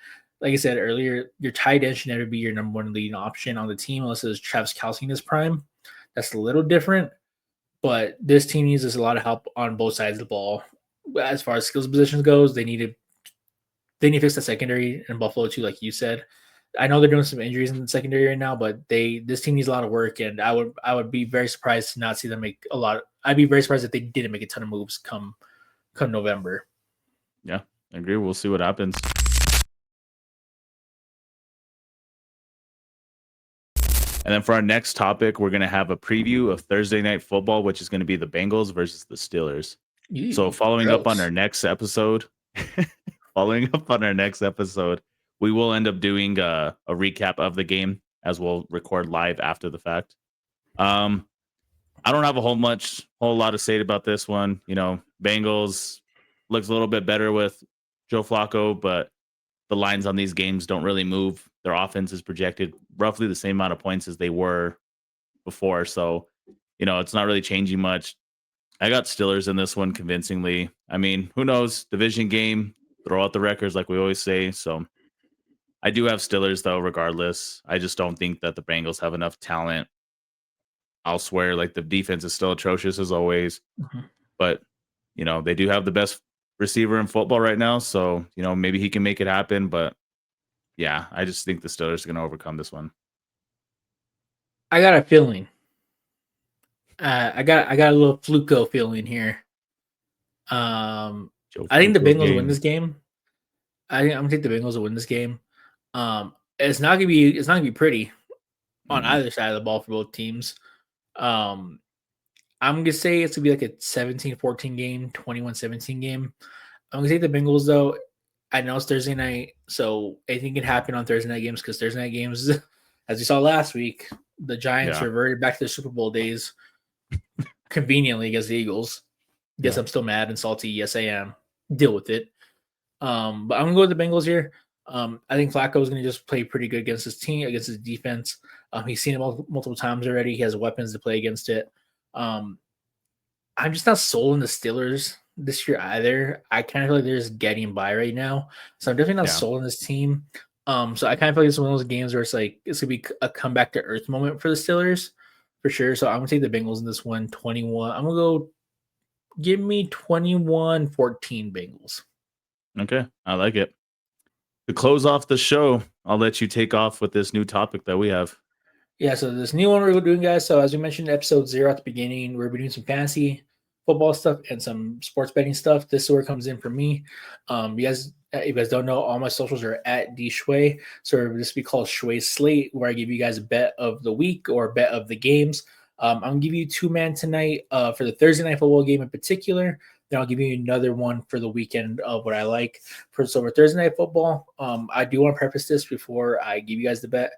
Like I said earlier, your tight end should never be your number 1 leading option on the team unless it's Travis Kelce in his prime. That's a little different, but this team needs a lot of help on both sides of the ball. As far as skills positions goes, they need they need to fix the secondary in Buffalo too, like you said. I know they're doing some injuries in the secondary right now, but this team needs a lot of work, and I would be very surprised to not see them make a lot. I'd be very surprised if they didn't make a ton of moves come November. Yeah, I agree. We'll see what happens. And then for our next topic, we're going to have a preview of Thursday Night Football, which is going to be the Bengals versus the Steelers. So following up on our next episode, we will end up doing a recap of the game as we'll record live after the fact. I don't have a whole lot to say about this one. You know, Bengals looks a little bit better with Joe Flacco, but the lines on these games don't really move. Their offense is projected roughly the same amount of points as they were before. So, you know, it's not really changing much. I got Steelers in this one convincingly. I mean, who knows? Division game, throw out the records like we always say. So I do have Steelers, though, regardless. I just don't think that the Bengals have enough talent. I'll swear, like, the defense is still atrocious as always. Mm-hmm. But, you know, they do have the best receiver in football right now. So, you know, maybe he can make it happen. But, yeah, I just think the Steelers are going to overcome this one. I got a feeling. I got a little Fluco feeling here. I think the Bengals win this game. I'm gonna take the Bengals to win this game. It's not gonna be pretty on either side of the ball for both teams. I'm gonna say it's gonna be like a 17-14 game, 21-17 game. I'm gonna take the Bengals though. I know it's Thursday night, so anything can happen on Thursday night games because Thursday night games, as we saw last week, the Giants reverted back to their Super Bowl days conveniently against the Eagles. Guess I'm still mad and salty. Yes, I am. Deal with it. But I'm gonna go with the Bengals here. I think Flacco is gonna just play pretty good against his team, against his defense. He's seen it multiple times already. He has weapons to play against it. I'm just not sold on the Steelers this year either. I kind of feel like they're just getting by right now. So I'm definitely not sold on this team. So I kind of feel like it's one of those games where it's like it's gonna be a comeback to earth moment for the Steelers for sure. So I'm gonna take the Bengals in this one, 21. I'm gonna go give me 21-14 Bengals. Okay, I like it. To close off the show, I'll let you take off with this new topic that we have. Yeah, so this new one we're doing, guys. So as we mentioned in episode 0 at the beginning, we're doing some fantasy football stuff and some sports betting stuff. This is where it comes in for me. If you guys don't know, all my socials are at Shwayy. So this will be called Shwayy Slate, where I give you guys a bet of the week or a bet of the games. I'm going to give you 2-man tonight for the Thursday night football game in particular. Then I'll give you another one for the weekend of what I like. For Thursday night football, I do want to preface this before I give you guys the bet.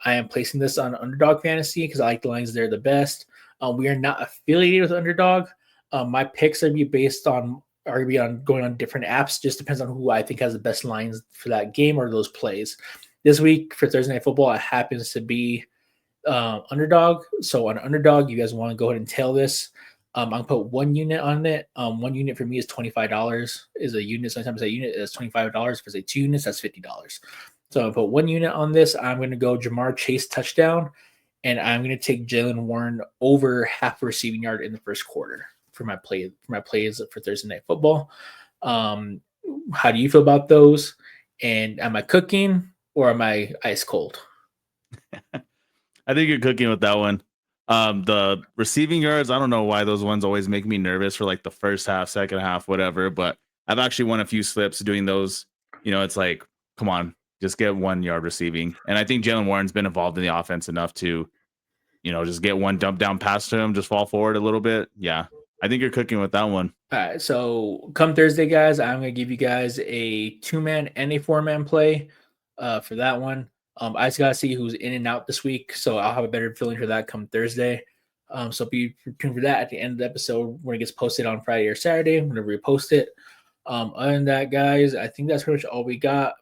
I am placing this on Underdog Fantasy because I like the lines there the best. We are not affiliated with Underdog. My picks are going to be going on different apps. Just depends on who I think has the best lines for that game or those plays. This week for Thursday night football, it happens to be Underdog. So on Underdog, you guys want to go ahead and tail this. I'm gonna put 1 unit on it. 1 unit for me is $25. Is a unit. Sometimes a unit is $25. If it's 2 units, that's $50. So I put 1 unit on this. I'm going to go Jamar Chase touchdown, and I'm going to take Jalen Warren over half a receiving yard in the first quarter for my plays for Thursday night football. How do you feel about those? And am I cooking or am I ice cold? I think you're cooking with that one. The receiving yards, I don't know why those ones always make me nervous for like the first half, second half, whatever. But I've actually won a few slips doing those. You know, it's like, come on. Just get 1 yard receiving. And I think Jalen Warren's been involved in the offense enough to, you know, just get one dump down pass to him, just fall forward a little bit. Yeah, I think you're cooking with that one. All right, so come Thursday, guys, I'm going to give you guys a 2-man and a 4-man play for that one. I just got to see who's in and out this week, so I'll have a better feeling for that come Thursday. So be tuned for that at the end of the episode when it gets posted on Friday or Saturday. I'm going to repost it. Other than that, guys, I think that's pretty much all we got.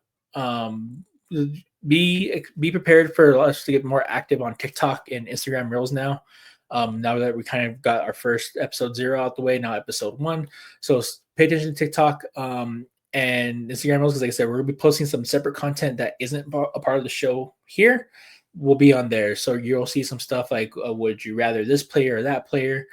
Be prepared for us to get more active on TikTok and Instagram Reels now. Now that we kind of got our first episode 0 out the way, now episode 1. So pay attention to TikTok and Instagram Reels because, like I said, we're gonna be posting some separate content that isn't a part of the show here. Will be on there, so you'll see some stuff like would you rather this player or that player.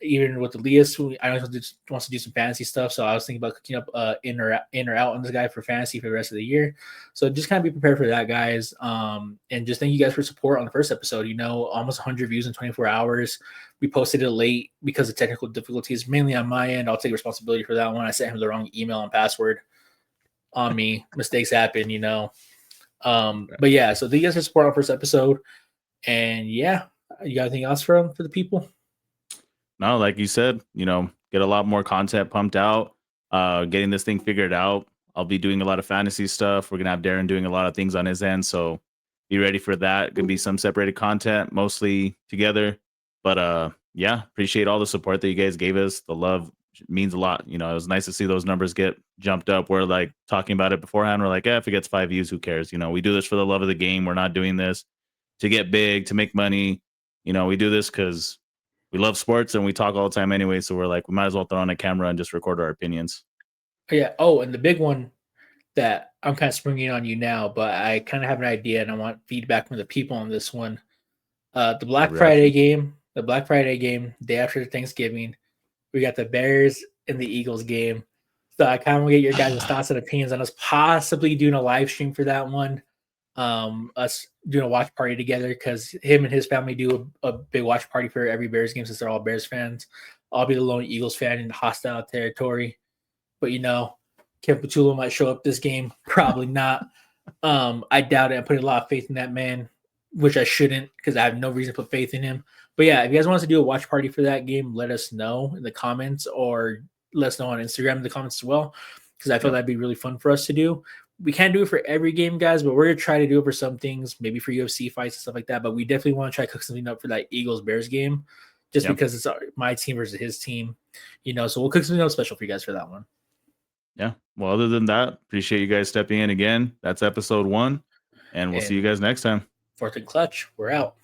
Even with Elias, who I know wants to do some fantasy stuff, so I was thinking about cooking up in or out on this guy for fantasy for the rest of the year. So just kind of be prepared for that, guys. And just thank you guys for support on the first episode. Almost 100 views in 24 hours. We posted it late because of technical difficulties, mainly on my end. I'll take responsibility for that one. I sent him the wrong email and password on me. Mistakes happen, But yeah, so thank you guys for support on the first episode. And yeah, you got anything else for the people? No, like you said, get a lot more content pumped out, getting this thing figured out. I'll be doing a lot of fantasy stuff. We're going to have Darren doing a lot of things on his end. So be ready for that. Going to be some separated content, mostly together. But yeah, appreciate all the support that you guys gave us. The love means a lot. It was nice to see those numbers get jumped up. We're like talking about it beforehand. We're like, if it gets 5 views, who cares? We do this for the love of the game. We're not doing this to get big, to make money. We do this because we love sports and we talk all the time anyway. So we're like, we might as well throw on a camera and just record our opinions. Yeah. Oh, and the big one that I'm kind of springing on you now, but I kind of have an idea and I want feedback from the people on this one. The Black Friday game, day after Thanksgiving, we got the Bears and the Eagles game. So I kind of want to get your guys' thoughts and opinions on us possibly doing a live stream for that one. Us doing a watch party together because him and his family do a big watch party for every Bears game since they're all Bears fans. I'll be the lone Eagles fan in hostile territory. But Ken Patullo might show up this game. Probably not. I doubt it. I'm putting a lot of faith in that man, which I shouldn't because I have no reason to put faith in him. But yeah, if you guys want us to do a watch party for that game, let us know in the comments or let us know on Instagram in the comments as well because I feel that'd be really fun for us to do. We can't do it for every game, guys, but we're going to try to do it for some things, maybe for UFC fights and stuff like that. But we definitely want to try to cook something up for that Eagles-Bears game just because it's my team versus his team, so we'll cook something up special for you guys for that one. Yeah. Well, other than that, appreciate you guys stepping in again. That's episode 1, and we'll see you guys next time. Fourth and Clutch, we're out.